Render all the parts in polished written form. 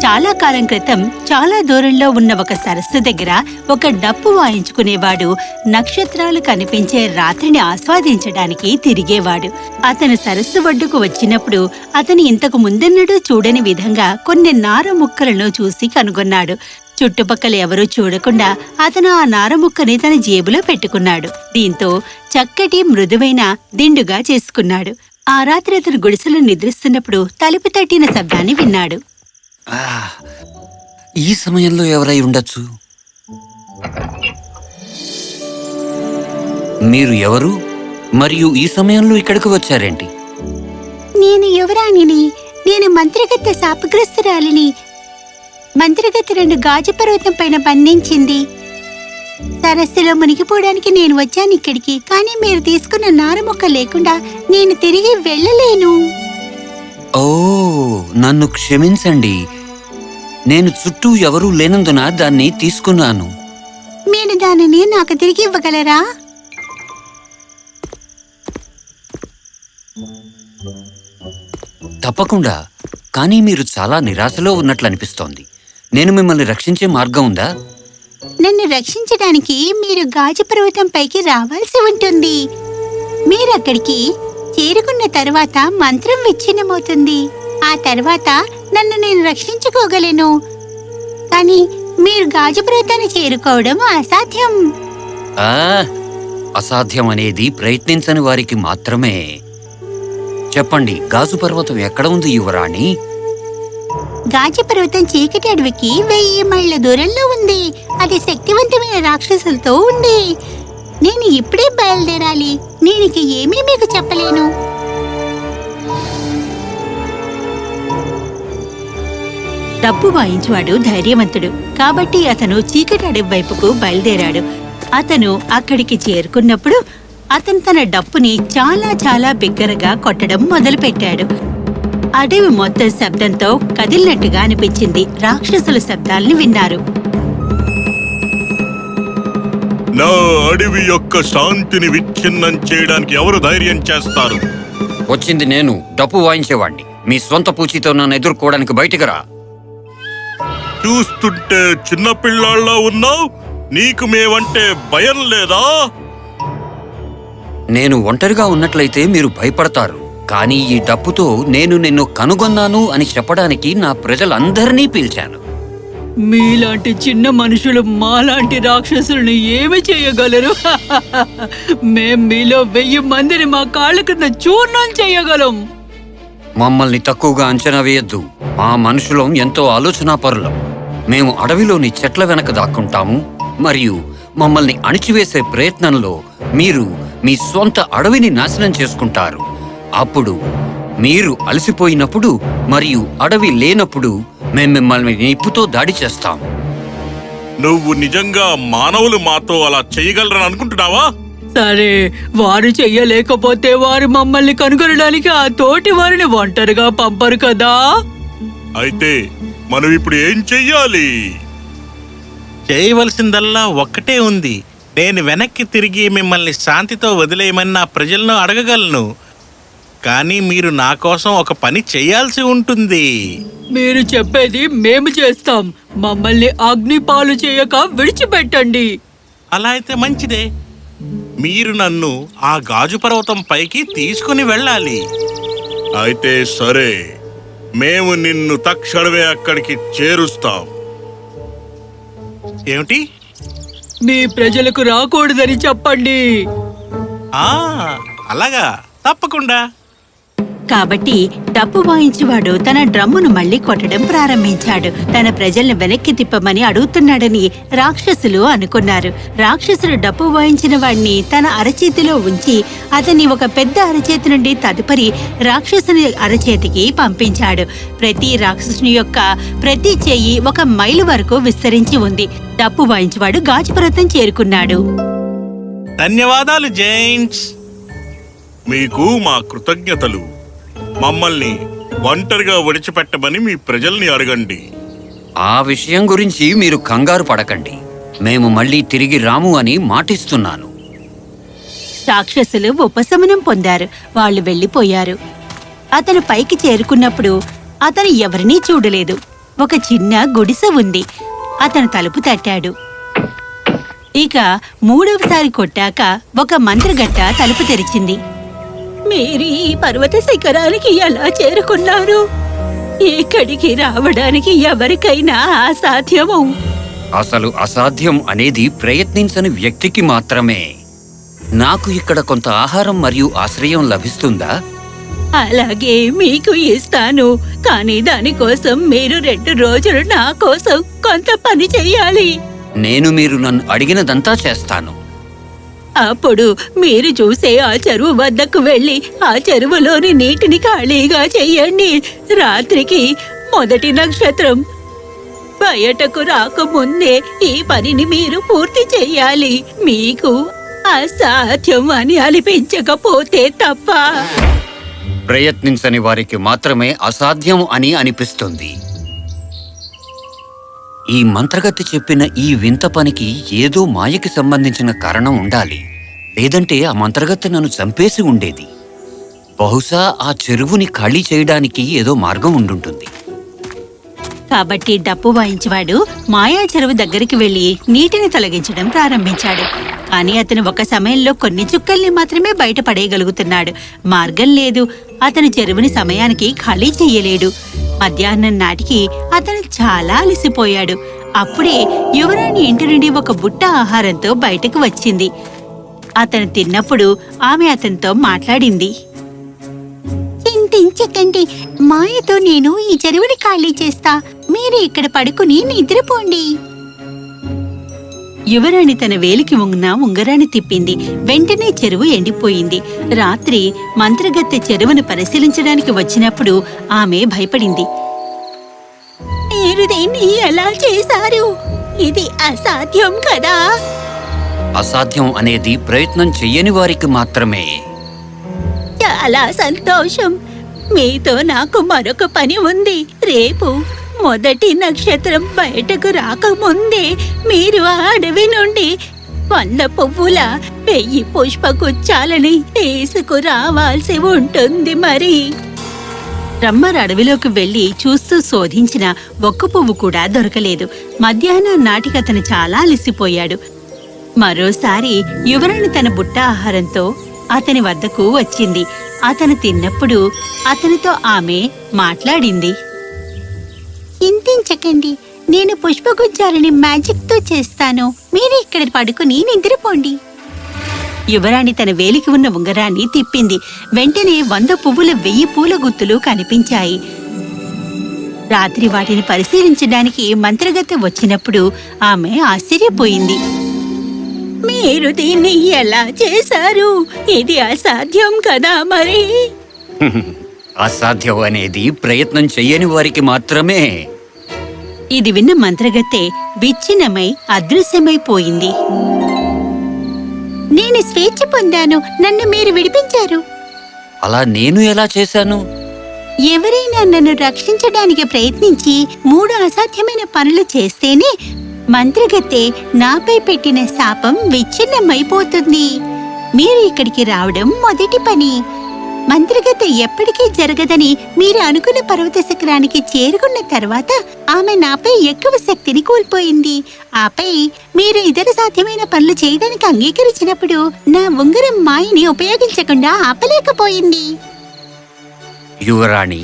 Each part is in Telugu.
చాలా కాలం క్రితం చాలా దూరంలో ఉన్న ఒక సరస్సు దగ్గర ఒక డప్పు వాయించుకునేవాడు నక్షత్రాలు కనిపించే రాత్రిని ఆస్వాదించడానికి తిరిగేవాడు. అతను సరస్సు ఒడ్డుకు వచ్చినప్పుడు అతను ఇంతకు ముందెన్నడూ చూడని విధంగా కొన్ని నార ముక్కలను చూసి కనుగొన్నాడు. చుట్టుపక్కల ఎవరూ చూడకుండా అతను ఆ నారముక్కని తన జేబులో పెట్టుకున్నాడు. దీంతో చక్కటి మృదువైన దిండుగా చేసుకున్నాడు. ఆ రాత్రి అతను గుడిసెలో నిద్రిస్తున్నప్పుడు తలుపు తట్టిన శబ్దాన్ని విన్నాడు. ఈ సమయంలో ఎవరై ఉండొచ్చు? మీరు ఎవరు? మరియు ఈ సమయంలో ఇక్కడికి వచ్చారేంటి? నేను యువరాణిని. నేను మంత్రిగత్తె శాపగ్రస్తురాలిని. మంత్రిగత్తె 2 గాజు పర్వతం పైన బంధించింది. సరస్సులో మునిగిపోవడానికి నేను వచ్చాను ఇక్కడికి. కానీ మీరు తీసుకున్న నారముక్క లేకుండా నేను తిరిగి వెళ్ళలేను. ఓ, నన్ను క్షమించండి. నేను చుట్టూ ఎవరూ లేనందున దాన్ని తీసుకున్నాను. మీరు దానిని నాకు తిరిగి ఇవ్వగలరా? తప్పకుండా. కానీ మీరు చాలా నిరాశలో ఉన్నట్లు అనిపిస్తోంది. నేను మిమ్మల్ని రక్షించే మార్గం ఉందా? నన్ను రక్షించడానికి మీరు గాజు పర్వతం పైకి రావాల్సి ఉంటుంది. మీరక్కడికి చేరుకున్న తర్వాత మంత్రం విచ్ఛిన్నమవుతుంది. ఆ తర్వాత నన్ను నేను రక్షించుకోగలను. కానీ మీరు గాజు పర్వతాన్ని చేరుకోవడం అసాధ్యం. అసాధ్యం అనేది ప్రయత్నించని వారికి మాత్రమే. చెప్పండి, గాజు పర్వతం ఎక్కడ ఉంది యువరాణి? గాజు పర్వతం చీకటి అడవికి 1000 మైళ్ళ దూరంలో ఉంది. అది శక్తివంతమైన రాక్షసులతో ఉంది. నేను ఇప్పుడే బయలుదేరాలి. నేను ఏమీ మీకు చెప్పలేను. డప్పు వాయించువాడు ధైర్యవంతుడు కాబట్టి అతను చీకటి అడవి వైపుకు బయలుదేరాడు. అతను అక్కడికి చేరుకున్నప్పుడు అతను తన డప్పుని చాలా చాలా బిగ్గరగా కొట్టడం మొదలుపెట్టాడు. అడవి మొత్తం శబ్దంతో కదిలినట్టుగా అనిపించింది. రాక్షసుల శబ్దాల్ని విన్నారు. నా అడవి యొక్క శాంతిని విచ్ఛిన్నం చేయడానికి ఎవరు ధైర్యం చేస్తారు? వచ్చింది నేను, డప్పు వాయించేవాణ్ణి. మీ స్వంత పూచితో నన్ను ఎదుర్కోవడానికి బయటికి రా. చూస్తుంటే చిన్నపిల్లాళ్ళ ఉన్నావు. నీకు మేమంటే భయం లేదా? నేను ఒంటరిగా ఉన్నట్లయితే మీరు భయపడతారు. కానీ ఈ డప్పుతో నేను నిన్ను కనుగొన్నాను అని చెప్పడానికి నా ప్రజలందరినీ పిలిచాను. మీలాంటి చిన్న మనుషులు మాలాంటి రాక్షసుల్ని ఏమి చేయగలరు? మేం మీలో 1000 మందిని మా కాళ్ళ కింద చూర్ణం చేయగలం. మమ్మల్ని తక్కువగా అంచనా వేయద్దు. మా మనుషులం ఎంతో ఆలోచనాపరులం. మేము అడవిలోని చెట్ల వెనక దాక్కుంటాము. మరియు మమ్మల్ని అణిచివేసే ప్రయత్నంలో మీరు మీ స్వంత అడవిని నాశనం చేసుకుంటారు. అప్పుడు మీరు అలసిపోయినప్పుడు మరియు అడవి లేనప్పుడు మేము మిమ్మల్ని నిప్పుతో దాడి చేస్తాం. నువ్వు నిజంగా మానవులు మాతో అలా చేయగలరని అనుకుంటున్నావా? సరే, వారు చెయ్యలేకపోతే వారు మమ్మల్ని కనుగొనడానికి ఆ తోటి వారిని ఒంటరిగా పంపరు కదా. అయితే మనం ఇప్పుడు ఏం చెయ్యాలి? చేయవలసిందల్లా ఒక్కటే ఉంది. నేను వెనక్కి తిరిగి మిమ్మల్ని శాంతితో వదిలేయమని నా ప్రజలను అడగగలను. కానీ మీరు నా కోసం ఒక పని చేయాల్సి ఉంటుంది. మీరు చెప్పేది మేము చేస్తాం. మమ్మల్ని అగ్నిపాలు చేయక విడిచిపెట్టండి. అలా అయితే మంచిదే. మీరు నన్ను ఆ గాజు పర్వతం పైకి తీసుకుని వెళ్ళాలి. అయితే సరే, మేము నిన్ను తక్షణమే అక్కడికి చేరుస్తాం. ఏమిటి? మీ ప్రజలకు రాకూడదని చెప్పండి. అలాగా, తప్పకుండా. కాబట్టి డప్పు వాయించేవాడు తన డ్రమ్మును మళ్లీ కొట్టడం ప్రారంభించాడు. తన ప్రజల్ని వెనక్కి తిప్పమని అడుగుతున్నాడని రాక్షసులు అనుకున్నారు. రాక్షసుడు డప్పు వాయించిన వాడిని తన అరచేతిలో ఉంచి అతన్ని ఒక పెద్ద అరచేతి నుండి తదుపరి రాక్షసుని అరచేతికి పంపించాడు. ప్రతి రాక్షసుని యొక్క ప్రతి చెయ్యి 1 మైలు వరకు విస్తరించి ఉంది. డప్పు వాయించేవాడు గాజు పర్వతం చేరుకున్నాడు. ధన్యవాదాలు జైంట్స్. మీకు మా కృతజ్ఞతలు. మమ్మల్ని ఒంటరిగా విడిచిపెట్టమని మీ ప్రజల్ని అడగండి. ఆ విషయం గురించి మీరు కంగారు పడకండి. మేము మళ్ళీ తిరిగి రాము అని మాటిస్తున్నాను. రాక్షసులు ఉపశమనం పొందారు. వాళ్ళు వెళ్లిపోయారు. అతను పైకి చేరుకున్నప్పుడు అతను ఎవరినీ చూడలేదు. ఒక చిన్న గుడిసె ఉంది. అతను తలుపు తట్టాడు. ఇక మూడవసారి కొట్టాక ఒక మంత్రగట్ట తలుపు తెరిచింది. మీరు ఈ పర్వత శిఖరానికి ఎలా చేరుకున్నారు? ఇక్కడికి రావడానికి ఎవరికైనా అసాధ్యము. అసలు అసాధ్యం అనేది ప్రయత్నించని వ్యక్తికి మాత్రమే. నాకు ఇక్కడ కొంత ఆహారం మరియు ఆశ్రయం లభిస్తుందా? అలాగే మీకు ఇస్తాను, కానీ దానికోసం మీరు 2 రోజులు నా కోసం కొంత పని చెయ్యాలి. నేను మీరు నన్ను అడిగినదంతా చేస్తాను. అప్పుడు మీరు చూసే ఆ చెరువు వద్దకు వెళ్ళి ఆ చెరువులోని నీటిని ఖాళీగా చెయ్యండి. రాత్రికి మొదటి నక్షత్రం బయటకు రాకముందే ఈ పనిని మీరు పూర్తి చెయ్యాలి. మీకు అసాధ్యం అని అనిపించకపోతే తప్ప. ప్రయత్నించని వారికి మాత్రమే అసాధ్యం అని అనిపిస్తుంది. ఈ మంత్రగత్తె చెప్పిన ఈ వింత పనికి ఏదో మాయకి సంబంధించిన కారణం ఉండాలి. లేదంటే ఆ మంత్రగత్తె నన్ను చంపేసి ఉండేది. బహుశా ఆ చెరువుని ఖాళీ చేయడానికి ఏదో మార్గం ఉండుంటుంది. కాబట్టి డప్పు వాయించేవాడు మాయా చెరువు దగ్గరికి వెళ్లి నీటిని తొలగించడం ప్రారంభించాడు. కానీ అతను ఒక సమయంలో కొన్ని చుక్కల్ని మాత్రమే బయటపడేయగలుగుతున్నాడు. మార్గం లేదు. అతను చెరువుని సమయానికి ఖాళీ చెయ్యలేడు. మధ్యాహ్నం నాటికి అతను చాలా అలసిపోయాడు. అప్పుడే యువరాణి ఇంటి నుండి ఒక బుట్ట ఆహారంతో బయటకు వచ్చింది. అతను తిన్నప్పుడు ఆమె అతనితో మాట్లాడింది. చింతించకండి, మాయతో నేను ఈ చెరువుని ఖాళీ చేస్తా. మీరు ఇక్కడ పడుకుని నిద్రపోండి. యువరాణి తన వేలికి ఉన్న ఉంగరాన్ని తిప్పింది. వెంటనే చెరువు ఎండిపోయింది. రాత్రి మంత్రగత్తె చెరువును పరిశీలించడానికి వచ్చినప్పుడు ఆమె భయపడింది. మీరు దీన్ని ఎలా చేశారు? ఇది అసాధ్యం కదా. అసాధ్యం అనేది ప్రయత్నం చెయ్యని వారికి మాత్రమే. చాలా సంతోషం. మీతో నాకు మరొక పని ఉంది. రేపు మొదటి నక్షత్రం బయటకు రాకముందే మీరు ఆ అడవి నుండి 100 పువ్వుల 1000 పుష్పగుచ్చాలని తీసుకురావాల్సి ఉంటుంది. మరి రమ్మర్ అడవిలోకి వెళ్లి చూస్తూ శోధించిన ఒక్క పువ్వు కూడా దొరకలేదు. మధ్యాహ్నం నాటికి అతను చాలా అలసిపోయాడు. మరోసారి యువరాణి తన బుట్ట ఆహారంతో అతని వద్దకు వచ్చింది. అతను తిన్నప్పుడు అతనితో ఆమె మాట్లాడింది. చింతించకండి, నేను పుష్పగుచ్చాలని మ్యాజిక్ తో చేస్తాను. మీరు ఇక్కడ పడుకుని నిద్రపోండి. యువరాణి తన వేలికి ఉన్న ఉంగరాన్ని తిప్పింది. వెంటనే 100 పువ్వుల 1000 పూల గుత్తులు కనిపించాయి. రాత్రి వాటిని పరిశీలించడానికి మంత్రగత్తె వచ్చినప్పుడు ఆమె ఆశ్చర్యపోయింది. మీరు దీన్ని ఎలా చేశారు? ఇది అసాధ్యం కదా. మరి అసాధ్యం అనేది ప్రయత్నం చెయ్యని వారికి మాత్రమే. ఇది విన్న మంత్రగత్తె విచ్ఛిన్నమై అదృశ్యమైపోయింది. నేను స్వేచ్ఛ పొందాను, నన్ను మీరు విడిపించారు. అలా నేను ఎలా చేశాను? ఎవరైనా నన్ను రక్షించడానికి ప్రయత్నించి 3 అసాధ్యమైన పనులు చేస్తేనే మంత్రగత్తె నాపై పెట్టిన శాపం విచ్ఛిన్నమైపోతుంది. మీరు ఇక్కడికి రావడం మొదటి పని. మంత్రగత్తె ఎప్పటికీ జరగదని మీరు అనుకున్న పర్వత శిఖరానికి చేరుకున్న తర్వాత ఆమె నాపై ఎక్కువ శక్తిని కోల్పోయింది. ఆపై మీరు ఇతర సాధ్యమైన పనులు చేయడానికి అంగీకరించినప్పుడు నా ఉంగరం మాయని ఉపయోగించకుండా ఆపలేకపోయింది. యువరాణి,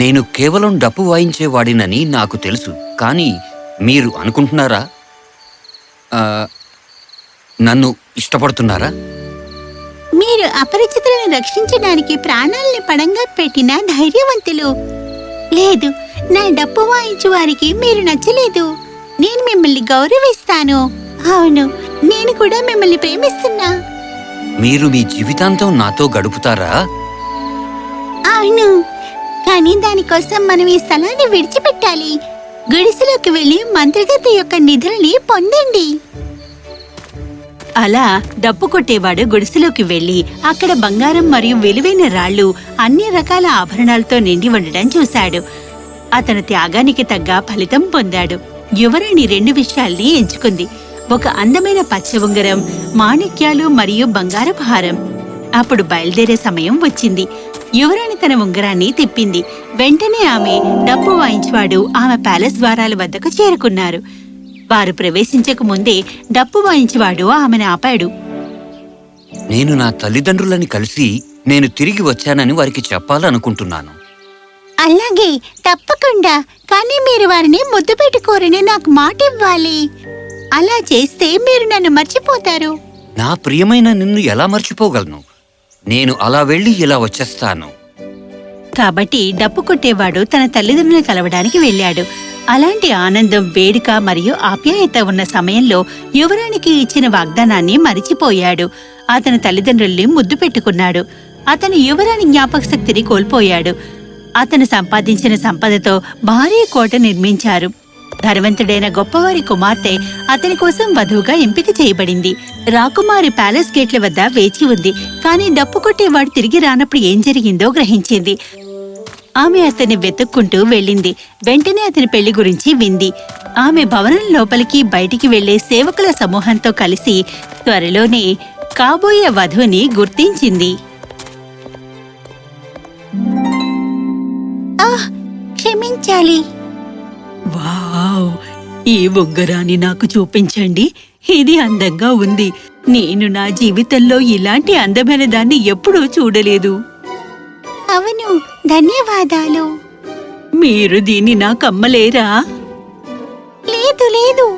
నేను కేవలం డప్పు వాయించేవాడినని నాకు తెలుసు. కానీ మీరు అనుకుంటున్నారా నన్ను ఇష్టపడుతున్నారా? మీరు అపరిచితులను రక్షించడానికి ప్రాణాలని పణంగా పెట్టిన ధైర్యవంతులు. లేదు, నా డప్పు వాయించు వారికి మీరు నచ్చలేదు. నేను మిమ్మల్ని గౌరవిస్తాను. అవును, నేను కూడా మిమ్మల్ని ప్రేమిస్తున్నా. మీరు మీ జీవితాంతం నాతో గడుపుతారా? అవును, కానీ దానికోసం మనం ఈ స్థలాన్ని విడిచిపెట్టాలి. గుడిసెలోకి వెళ్లి మంత్రగత్తె యొక్క నిధుల్ని పొందండి. అలా డప్పు కొట్టేవాడు గుడిసెలోకి వెళ్లి అక్కడ బంగారం మరియు విలువైన రాళ్లు, అన్ని రకాల ఆభరణాలతో నిండి ఉండడం చూశాడు. అతను త్యాగానికి తగ్గ ఫలితం పొందాడు. యువరాణి 2 విషయాల్ని ఎంచుకుంది. ఒక అందమైన పచ్చ ఉంగరం, మాణిక్యాలు మరియు బంగారపు హారం. అప్పుడు బయలుదేరే సమయం వచ్చింది. యువరాణి తన ఉంగరాన్ని తిప్పింది. వెంటనే ఆమె డప్పు వాయించేవాడు ఆమె ప్యాలెస్ ద్వారాల వద్దకు చేరుకున్నారు. వారు ప్రవేశించక ముందే డప్పు వాయించేవాడు ఆమెను ఆపాడు. నేను నా తల్లిదండ్రులని కలిసి నేను తిరిగి వచ్చానని వారికి చెప్పాలనుకుంటున్నాను. అలాగే, తప్పకుండా. కానీ మీరు వారిని ముద్దు పెట్టుకోరని నాకు మాట ఇవ్వాలి. అలా చేస్తే మీరు నన్ను మర్చిపోతారు. నా ప్రియమైన నిన్ను ఎలా మర్చిపోగలను? నేను అలా వెళ్ళి ఇలా వచ్చేస్తాను. కాబట్టి డప్పు కొట్టేవాడు తన తల్లిదండ్రులను కలవడానికి వెళ్ళాడు. అలాంటి ఆనందం, వేడుక మరియు ఆప్యాయత ఉన్న సమయంలో యువరానికి ఇచ్చిన వాగ్దానాన్ని మరిచిపోయాడు. అతని తల్లిదండ్రుల్ని ముద్దు పెట్టుకున్నాడు. అతను యువరాణి జ్ఞాపకశక్తిని కోల్పోయాడు. అతను సంపాదించిన సంపదతో భారీ కోట నిర్మించారు. ధనవంతుడైన గొప్పవారి కుమార్తె అతని కోసం వధువుగా ఎంపిక చేయబడింది. రాకుమారి ప్యాలెస్ గేట్ల వద్ద వేచి ఉంది. కానీ డప్పు కొట్టేవాడు తిరిగి రానప్పుడు ఏం జరిగిందో గ్రహించింది. ఆమె అతన్ని వెతుక్కుంటూ వెళ్ళింది. వెంటనే అతని పెళ్లి గురించి వింది. ఆమె భవనం లోపలికి బయటికి వెళ్లే సేవకుల సమూహంతో కలిసి త్వరలోనే కాబోయే వధువుని గుర్తించింది. క్షమించాలి. వావ్! ఈ ఉంగరాన్ని నాకు చూపించండి. ఇది అందంగా ఉంది. నేను నా జీవితంలో ఇలాంటి అందమైన దాన్ని ఎప్పుడూ చూడలేదు. అవును, ధన్యవాదాలు. మీరు దీన్ని నాకు అమ్మలేరా? లేదు లేదు.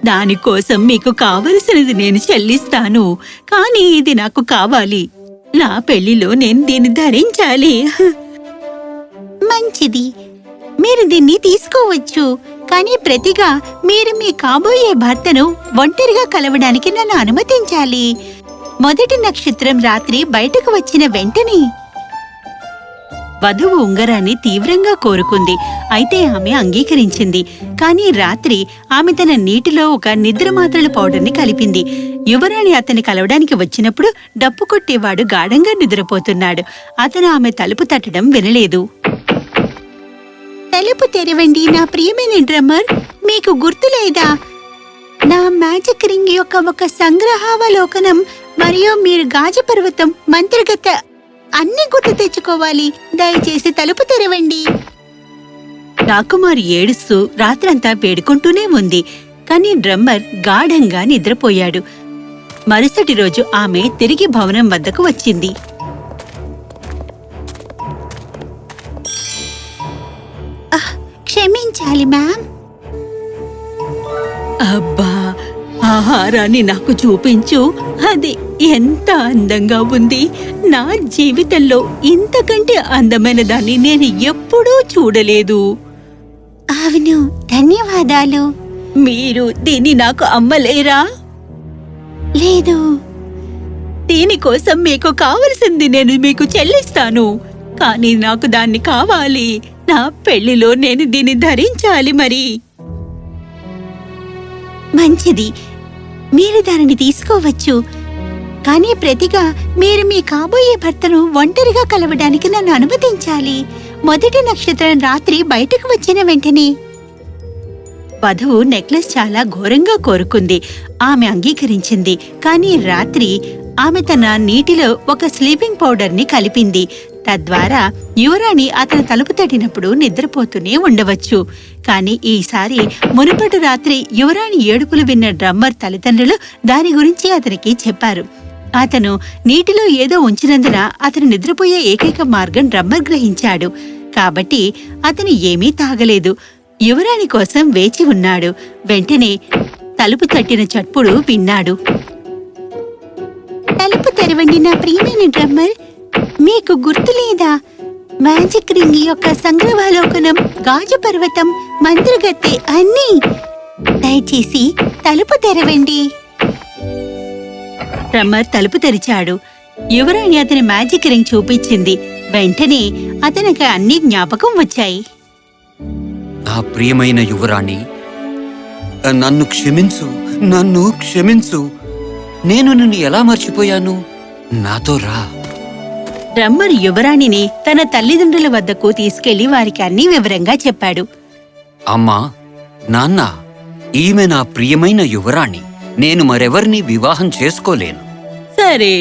దానికోసం మీకు కావలసినది నేను చెల్లిస్తాను. కానీ ఇది నాకు కావాలి. నా పెళ్లిలో నేను దీన్ని ధరించాలి. మంచిది, మీరు దీన్ని తీసుకోవచ్చు. కానీ ప్రతిగా మీరు మీ కాబోయే భర్తను ఒంటరిగా కలవడానికి నన్ను అనుమతించాలి. మొదటి నక్షత్రం రాత్రి బయటకు వచ్చిన వెంటనే వధువు ఉంగరాన్ని తీవ్రంగా కోరుకుంది. అయితే ఆమె అంగీకరించింది. కానీ రాత్రి ఆమె తన నీటిలో ఒక నిద్రమాత్రల పౌడర్ని కలిపింది. యువరాణి అతన్ని కలవడానికి వచ్చినప్పుడు డప్పు కొట్టేవాడు గాఢంగా నిద్రపోతున్నాడు. అతను ఆమె తలుపు తట్టడం వినలేదు. తలుపు తెరవండి నా ప్రియమైన డ్రమ్మర్. మీకు గుర్తులేదా? నా మ్యాజిక్ రింగ్ యొక్క ఒక సంగ్రహావలోకనం మరియు మీరు గాజు పర్వతం, మంత్రగత అన్ని గుర్తు తెచ్చుకోవాలి. దయచేసి తలుపు తెరవండి. రాకుమారి ఏడుస్తూ రాత్రంతా వేడుకుంటూనే ఉంది. కానీ డ్రమ్మర్ గాఢంగా నిద్రపోయాడు. మరుసటి రోజు ఆమె తిరిగి భవనం వద్దకు వచ్చింది. క్షమించాలి మ్యామ్. అబ్బా, ఆహారాన్ని నాకు చూపించు. అది ఎంత అందంగా ఉంది. నా జీవితంలో ఇంతకంటే అందమైన దాన్ని నేను ఎప్పుడూ చూడలేదు. అవును, ధన్యవాదాలు. మీరు దీన్ని నాకు అమ్మలేరా? లేదు. దీనికోసం మీకు కావలసింది నేను మీకు చెల్లిస్తాను. కానీ నాకు దాన్ని కావాలి. నా పెళ్లిలో నేను దీన్ని ధరించాలి. మరి మంచిది, మీరు దానిని తీసుకోవచ్చు. కానీ ప్రతిగా మీరు మీ కాబోయే భర్తను ఒంటరిగా కలవడానికి నన్ను అనుమతించాలి. మొదటి నక్షత్రం రాత్రి బయటకు వచ్చిన వెంటనే వధువు నెక్లెస్ చాలా ఘోరంగా కోరుకుంది. ఆమె అంగీకరించింది. కానీ రాత్రి ఆమె తన నీటిలో ఒక స్లీపింగ్ పౌడర్ని కలిపింది. తద్వారా యువరాణి అతను తలుపు తట్టినప్పుడు నిద్రపోతూనే ఉండవచ్చు. కానీ ఈసారి మునుపటి రాత్రి యువరాణి ఏడుపులు విన్న డ్రమ్మర్ తల్లిదండ్రులు దాని గురించి అతనికి చెప్పారు. అతను నీటిలో ఏదో ఉంచినందున అతను నిద్రపోయే ఏకైక మార్గం డ్రమ్మర్ గ్రహించాడు. కాబట్టి అతను ఏమీ తాగలేదు. యువరాణి కోసం వేచి ఉన్నాడు. వెంటనే తలుపు తట్టిన చప్పుడు విన్నాడు. తలుపు తెరవండి నా ప్రియమైన డ్రమ్మర్. మీకు గుర్తులేదా? మ్యాజిక్ రింగ్ యొక్క సంగ్రహావలోకనం, గాజు పర్వతం, మంత్రగత్తె అన్నీ. దయచేసి తలుపు తెరవండి. డ్రమ్మర్ తలుపు తెరిచాడు. యువరాణి అతని మ్యాజిక్ రింగ్ చూపించింది. వెంటనే అతనికి అన్ని జ్ఞాపకం వచ్చాయి. నా ప్రియమైన యువరాణి, నన్ను క్షమించు, నన్ను క్షమించు. నేను నిన్ను ఎలా మర్చిపోయాను? నాతో రా. డ్రమ్మర్ యువరాణిని తన తల్లిదండ్రుల వద్దకు తీసుకెళ్లి వారికి అన్ని వివరంగా చెప్పాడు. అమ్మా, నాన్న, ఈమె నా ప్రియమైన యువరాణి. నేను మరెవరిని వివాహం చేసుకోలేను. సరే,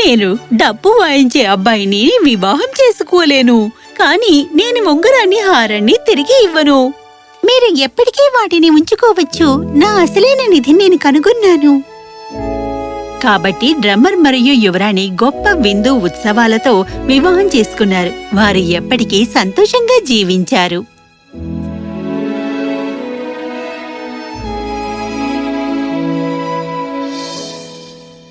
నేను డప్పు వాయించే అబ్బాయిని వివాహం చేసుకోలేను, కానీ నేను ఉంగరాన్ని హారాన్ని తిరిగి ఇవ్వను. మీరు ఎప్పటికీ వాటిని ఉంచుకోవచ్చు. నా అసలైన నిధిని నేను కనుగొన్నాను. కాబట్టి డ్రమ్మర్ మరియు యువరాణి గొప్ప విందు ఉత్సవాలతో వివాహం చేసుకున్నారు. వారు ఎప్పటికీ సంతోషంగా జీవించారు.